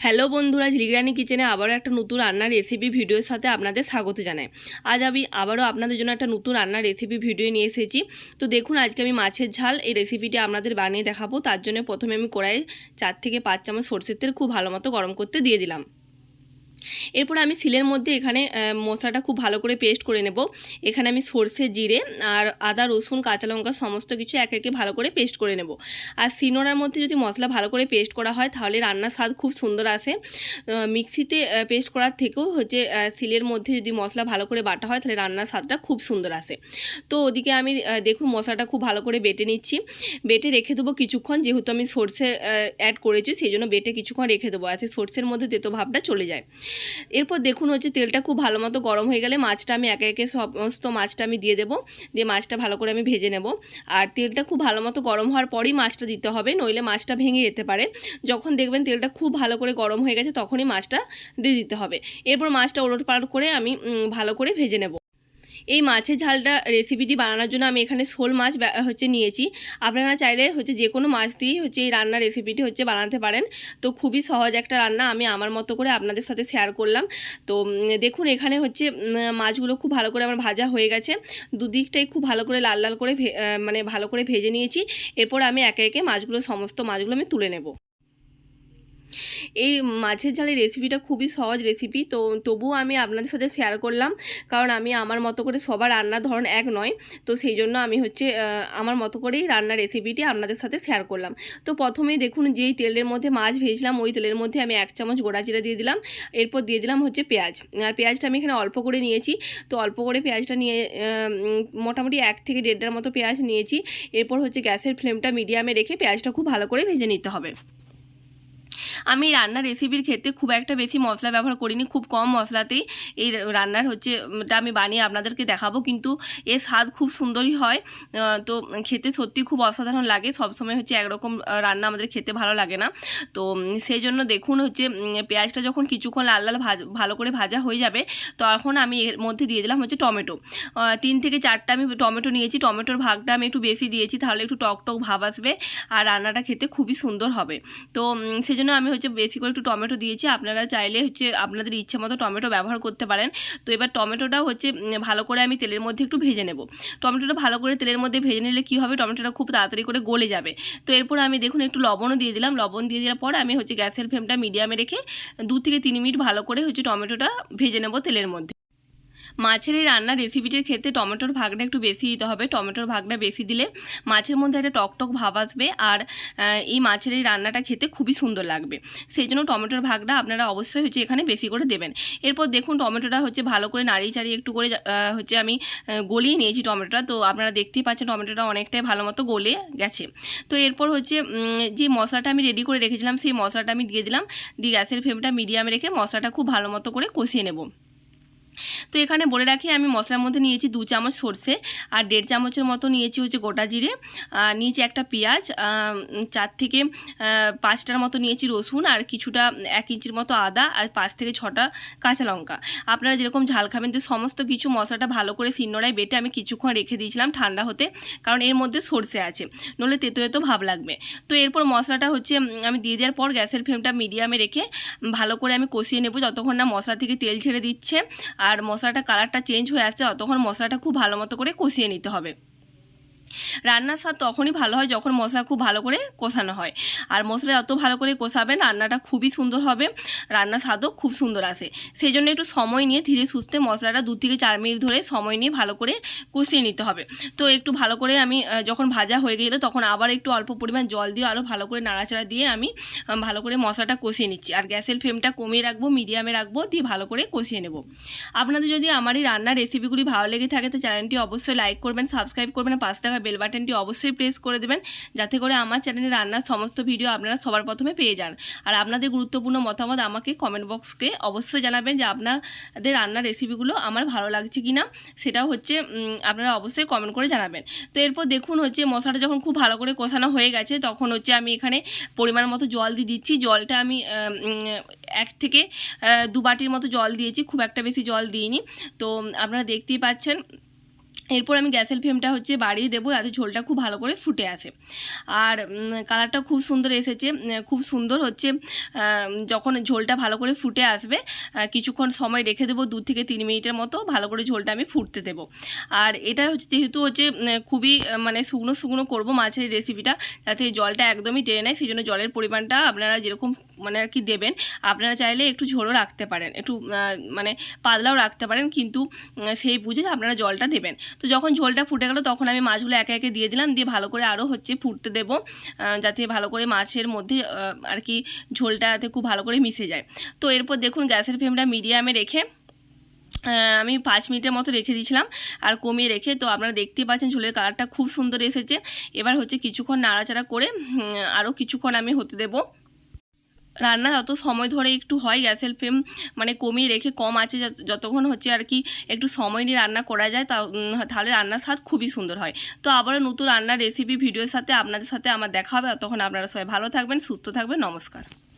Hello বন্ধুরা, ঝিলিগ্রানি কিচেনে আবারও একটা নতুন রান্নার রেসিপি ভিডিওর সাথে আপনাদের স্বাগত জানাই। আজ আমি আবারও আপনাদের জন্য একটা নতুন রান্নার রেসিপি ভিডিও নিয়ে এসেছি। তো দেখুন, আজকে আমি মাছের ঝাল এই রেসিপিটি আপনাদের বানিয়ে দেখাবো। তার জন্য প্রথমে আমি কড়াইয়ে 4 থেকে 5 চামচ সরষের তেল খুব ভালো মতো গরম করতে দিয়ে দিলাম। এরপর আমি শিলের মধ্যে এখানে মশলাটা খুব ভালো করে পেস্ট করে নেব। এখানে আমি সরষে, জিরে আর আদা, রসুন, কাঁচা লঙ্কা সমস্ত কিছু একে একে ভালো করে পেস্ট করে নেব। আর শিলনোড়ার মধ্যে যদি মশলা ভালো করে পেস্ট করা হয় তাহলে রান্নার স্বাদ খুব সুন্দর আসে। মিক্সিতে পেস্ট করার থেকেও হচ্ছে শিলের মধ্যে যদি মশলা ভালো করে বাটা হয় তাহলে রান্নার স্বাদটা খুব সুন্দর আসে। তো ওদিকে আমি দেখুন মশলাটা খুব ভালো করে বেটে নিচ্ছি। বেটে রেখে দেবো কিছুক্ষণ, যেহেতু আমি সরষে অ্যাড করেছি সেই জন্য বেটে কিছুক্ষণ রেখে দেবো, আছে সরষের মধ্যে তেতো ভাবটা চলে যায়। এরপর দেখুন হচ্ছে তেলটা খুব ভালো মতো গরম হয়ে গেলে মাছটা আমি একে একে সমস্ত মাছটা আমি দিয়ে দেবো। দিয়ে মাছটা ভালো করে আমি ভেজে নেব। আর তেলটা খুব ভালো মতো গরম হওয়ার পরই মাছটা দিতে হবে, নইলে মাছটা ভেঙে যেতে পারে। যখন দেখবেন তেলটা খুব ভালো করে গরম হয়ে গেছে তখনই মাছটা দিয়ে দিতে হবে। এরপর মাছটা ওলটপালট করে আমি ভালো করে ভেজে নেব। এই মাছের ঝালটা রেসিপিটি বানানোর জন্য আমি এখানে শোল মাছ নিয়েছি। আপনারা চাইলে যে কোনো মাছ দিয়েই এই রান্নার রেসিপিটি বানাতে পারেন। তো খুবই সহজ একটা রান্না, আমি আমার মতো করে আপনাদের সাথে শেয়ার করলাম। তো দেখুন এখানে মাছগুলো খুব ভালো করে আমার ভাজা হয়ে গেছে। দুদিকটাই খুব ভালো করে লাল লাল করে ভালো করে ভেজে নিয়েছি। এরপর আমি একে একে সমস্ত মাছগুলো আমি তুলে নেব। এই মাছের ঝালের রেসিপিটা খুবই সহজ রেসিপি, তো তবুও আমি আপনাদের সাথে শেয়ার করলাম, কারণ আমি আমার মতো করে সবার রান্নার ধরন এক নয়। তো সেই জন্য আমি আমার মতো করেই রান্নার রেসিপিটি আপনাদের সাথে শেয়ার করলাম। তো প্রথমেই দেখুন, যেই তেলের মধ্যে মাছ ভেজলাম ওই তেলের মধ্যে আমি 1 চামচ গোটা জিরা দিয়ে দিলাম। এরপর দিয়ে দিলাম পেঁয়াজ। আর পেঁয়াজটা আমি এখানে অল্প করে নিয়েছি। তো অল্প করে পেঁয়াজটা নিয়ে মোটামুটি 1 থেকে 1.5টার মতো পেঁয়াজ নিয়েছি। এরপর গ্যাসের ফ্লেমটা মিডিয়ামে রেখে পেঁয়াজটা খুব ভালো করে ভেজে নিতে হবে। আমি রান্নার রেসিপির ক্ষেত্রে খুব একটা বেশি মশলা ব্যবহার করিনি, খুব কম মশলাতেই এই রান্নার আমি বানিয়ে আপনাদেরকে দেখাবো, কিন্তু এর স্বাদ খুব সুন্দরই হয়। তো খেতে সত্যি খুব অসাধারণ লাগে। সবসময় একরকম রান্না আমাদের খেতে ভালো লাগে না। তো সেই জন্য দেখুন পেঁয়াজটা যখন কিছুক্ষণ লাল লাল ভালো করে ভাজা হয়ে যাবে তখন আমি এর মধ্যে দিয়ে দিলাম টমেটো। 3 থেকে 4টা আমি টমেটো নিয়েছি। টমেটোর ভাগটা আমি একটু বেশি দিয়েছি, তাহলে একটু টক টক ভাব আসবে আর রান্নাটা খেতে খুবই সুন্দর হবে। তো সেই জন্য আমি বেশি করে একটু টমেটো দিয়েছি। আপনারা চাইলে আপনাদের ইচ্ছে মতো টমেটো ব্যবহার করতে পারেন। তো এবার টমেটোটাও ভালো করে আমি তেলের মধ্যে একটু ভেজে নেব। টমেটোটা ভালো করে তেলের মধ্যে ভেজে নিলে কী হবে, টমেটোটা খুব তাড়াতাড়ি করে গলে যাবে। তো এরপর আমি দেখুন একটু লবণও দিয়ে দিলাম। লবণ দিয়ে দেওয়ার পর আমি গ্যাসের ফ্লেমটা মিডিয়ামে রেখে 2 থেকে 3 মিনিট ভালো করে টমেটোটা ভেজে নেব তেলের মধ্যে। মাছের এই রান্নার রেসিপিটির ক্ষেত্রে টমেটোর ভাগটা একটু বেশি দিতে হবে। টমেটোর ভাগটা বেশি দিলে মাছের মধ্যে একটা টকটক ভাব আসবে আর এই মাছের এই রান্নাটা খেতে খুবই সুন্দর লাগবে। সেই জন্য টমেটোর ভাগটা আপনারা অবশ্যই এখানে বেশি করে দেবেন। এরপর দেখুন টমেটোটা ভালো করে নাড়িয়ে চাড়িয়ে একটু করে আমি গলিয়ে নিয়েছি টমেটোটা। তো আপনারা দেখতেই পাচ্ছেন টমেটোটা অনেকটাই ভালো মতো গলে গেছে। তো এরপর যে মশলাটা আমি রেডি করে রেখেছিলাম সেই মশলাটা আমি দিয়ে দিলাম। দিয়ে গ্যাসের ফ্লেমটা মিডিয়ামে রেখে মশলাটা খুব ভালো মতো করে কষিয়ে নেব। তো এখানে বলে রাখি, আমি মশলার মধ্যে নিয়েছি 2 চামচ সরষে আর 1.5 চামচের মতো নিয়েছি গোটা জিরে, নিয়েছি একটা পেঁয়াজ, 4 থেকে 5টার মতো নিয়েছি রসুন আর কিছুটা 1 ইঞ্চির মতো আদা আর 5 থেকে 6টা কাঁচা লঙ্কা। আপনারা যেরকম ঝাল খাবেন, তো সমস্ত কিছু মশলাটা ভালো করে শিলনোড়ায় বেটে আমি কিছুক্ষণ রেখে দিয়েছিলাম ঠান্ডা হতে, কারণ এর মধ্যে সরষে আছে, নইলে তেতো তেতো ভাব লাগবে। তো এরপর মশলাটা আমি দিয়ে দেওয়ার পর গ্যাসের ফ্লেমটা মিডিয়ামে রেখে ভালো করে আমি কষিয়ে নেব যতক্ষণ না মশলা থেকে তেল ছেড়ে দিচ্ছে আর মশলাটা কালারটা চেঞ্জ হয়ে আসছে, ততক্ষণ মশলাটা খুব ভালো মতো করে কষিয়ে নিতে হবে। রান্নার স্বাদ তখনই ভালো হয় যখন মশলা খুব ভালো করে কষানো হয়। আর মশলা যত ভালো করে কষাবেন রান্নাটা খুবই সুন্দর হবে, রান্নার স্বাদও খুব সুন্দর আসে। সেই জন্য একটু সময় নিয়ে ধীরে সুস্থে মশলাটা 2 থেকে 4 মিনিট ধরে সময় নিয়ে ভালো করে কষিয়ে নিতে হবে। তো একটু ভালো করে আমি যখন ভাজা হয়ে গেলো তখন আবার একটু অল্প পরিমাণ জল দিয়ে আরও ভালো করে নাড়াচাড়া দিয়ে আমি ভালো করে মশলাটা কষিয়ে নিচ্ছি। আর গ্যাসের ফ্লেমটা কমিয়ে রাখবো, মিডিয়ামে রাখবো, দিয়ে ভালো করে কষিয়ে নেব। আপনাদের যদি আমার এই রান্নার রেসিপিগুলি ভালো লেগে থাকে তো চ্যানেলটি অবশ্যই লাইক করবেন, সাবস্ক্রাইব করবেন, পাশে থাকা বেল বাটনটি অবশ্যই প্রেস করে দেবেন, যাতে করে আমার চ্যানেলে রান্নার সমস্ত ভিডিও আপনারা সবার প্রথমে পেয়ে যান। আর আপনাদের গুরুত্বপূর্ণ মতামত আমাকে কমেন্ট বক্সকে অবশ্যই জানাবেন যে আপনাদের রান্নার রেসিপিগুলো আমার ভালো লাগছে কি না, সেটাও আপনারা অবশ্যই কমেন্ট করে জানাবেন। তো এরপর দেখুন মশলাটা যখন খুব ভালো করে কষানো হয়ে গেছে তখন আমি এখানে পরিমাণ মতো জল দিয়ে দিচ্ছি। জলটা আমি 1 থেকে 2 বাটির মতো জল দিয়েছি, খুব একটা বেশি জল দিইনি। তো আপনারা দেখতেই পাচ্ছেন এরপর আমি গ্যাসের ফ্লেমটা হচ্ছে বাড়িয়ে দেবো যাতে ঝোলটা খুব ভালো করে ফুটে আসে। আর কালারটা খুব সুন্দর এসেছে, খুব সুন্দর হচ্ছে। যখন ঝোলটা ভালো করে ফুটে আসবে কিছুক্ষণ সময় রেখে দেবো, 2 থেকে 3 মিনিটের মতো ভালো করে ঝোলটা আমি ফুটতে দেবো। আর এটা হচ্ছে যেহেতু হচ্ছে খুবই মানে শুকনো শুকনো করবো মাছের রেসিপিটা, যাতে জলটা একদমই টেনে নেয়, সেই জন্য জলের পরিমাণটা আপনারা যেরকম মানে আর কি দেবেন। আপনারা চাইলে একটু ঝোলও রাখতে পারেন, একটু মানে পাতলাও রাখতে পারেন, কিন্তু সেই বুঝে আপনারা জলটা দেবেন। তো যখন ঝোলটা ফুটে গেল তখন আমি মাছগুলো একে একে দিয়ে দিলাম, দিয়ে ভালো করে আরও হচ্ছে ফুটতে দেবো, যাতে ভালো করে মাছের মধ্যে আর কি ঝোলটাতে খুব ভালো করে মিশে যায়। তো এরপর দেখুন গ্যাসের ফ্লেমটা মিডিয়ামে রেখে আমি 5 মিনিটের মতো রেখে দিয়েছিলাম আর কমিয়ে রেখে। তো আপনারা দেখতেই পাচ্ছেন ঝোলের কালারটা খুব সুন্দর এসেছে। এবার হচ্ছে কিছুক্ষণ নাড়াচাড়া করে আরও কিছুক্ষণ আমি হতে দেবো। রান্না যত সময় ধরে একটু হয় গ্যাসের ফ্লেম মানে কমিয়ে রেখে কম আছে যতক্ষণ হচ্ছে আর কি একটু সময় নিয়ে রান্না করা যায়, তাহলে রান্নার স্বাদ খুবই সুন্দর হয়। তো আবারও নতুন রান্নার রেসিপি ভিডিওর সাথে আপনাদের সাথে আমার দেখা হবে। ততক্ষণ আপনারা সবাই ভালো থাকবেন, সুস্থ থাকবেন। নমস্কার।